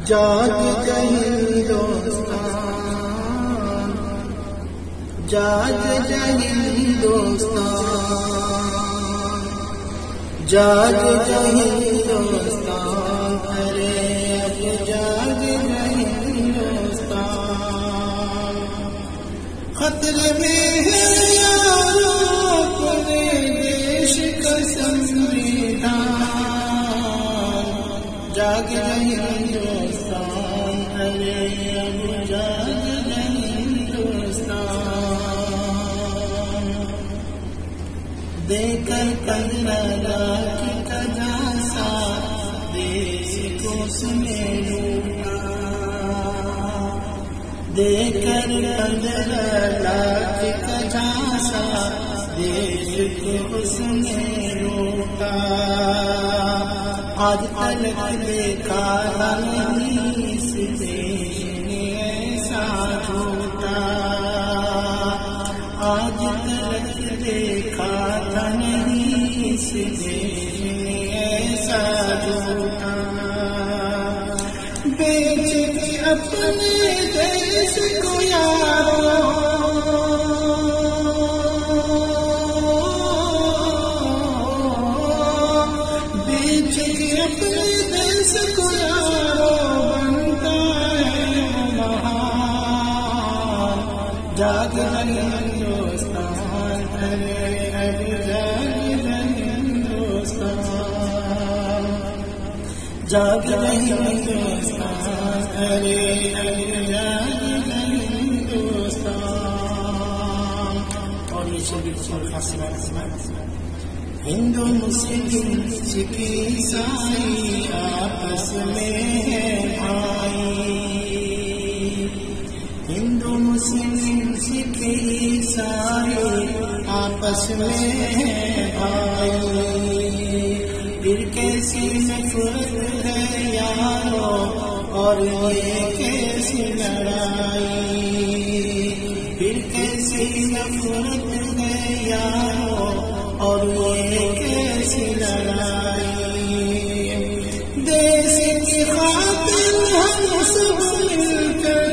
جاگ ہندوستان، جاگ ہندوستان، جاگ ہندوستان، ارے اب جاگ ہندوستان، خطرے میں ہے یارو اپنے دیش کا سنویدھان، جاگ ہندوستان، ارے اب جاگ ہندوستان، دے کر کنڈلا کی کجاسا دیش کو اس نے لوٹا، دے کر کنڈلا کی کجاسا دیش کو اس نے لوٹا، آج تلک دیکھا نہیں اس دیش نے ایسا جھوٹا، آج تلک دیکھا نہیں اس دیش نے ایسا جھوٹا، بیچ کے اپنے دیش کو یارو، بیچ کے اپنے دیش کو یارو بنتا ہے مہان، جاگ ہندوستان، ارے اب جاگ ہندوستان، جاگ ہندوستان، ارے اب جاگ ہندوستان۔ اور یہ شبیر ہندو مسلم سکھ عیسائی آپس میں ہیں بھائی، ہندو مسلم سکھ عیسائی آپس میں ہیں بھائی، پھر کیسی نفرت ہے یارو اور یہ کیسی لڑائی، پھر کیسی نفرت ہے یارو اور یہ کیسی لڑائی، دیش کی خاطر ہم سب مل کر،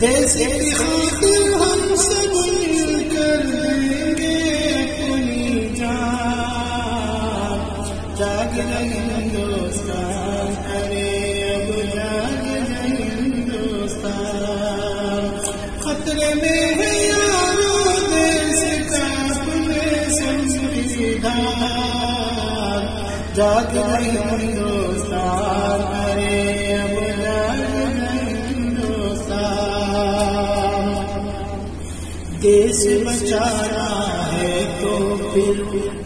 دیش کی خاطر ہم سب مل کر دیں گے اپنی جان، جاگ ہندوستان، ارے اب جاگ ہندوستان، خطرے میں ہے یارو دیش کا اپنے سنویدھان، جاگ ہندوستان، ارے اب جاگ ہندوستان، دیش بچانا ہے تو پھر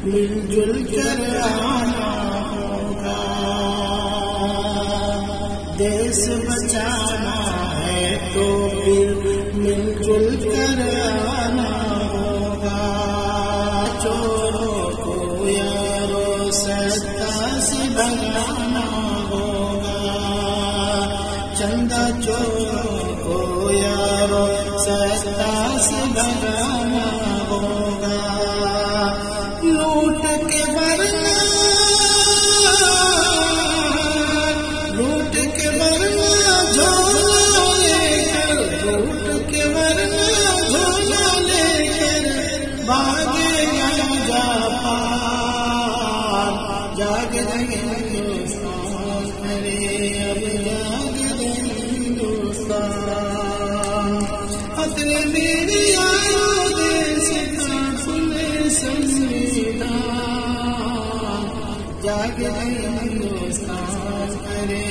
مل جل کر آنا ہوگا، دیش بچانا ہے تو پھر مل جل کر آنا ہوگا، چوروں کو یارو ستا سے بھگانا ہوگا، چندہ چوروں کو یارو ستا سے بھگانا ہوگا، لوٹ کے ورنہ، لوٹ کے ورنہ جھولا لے کر، لوٹ کے ورنہ جھولا لے کر بھاگے گا جاپان، جاگ ہندوستان، ارے اب جاگ ہندوستان، خطرے میری یارو دیش کا اپنے سنویدھان، جاگ ہندوستان، ارے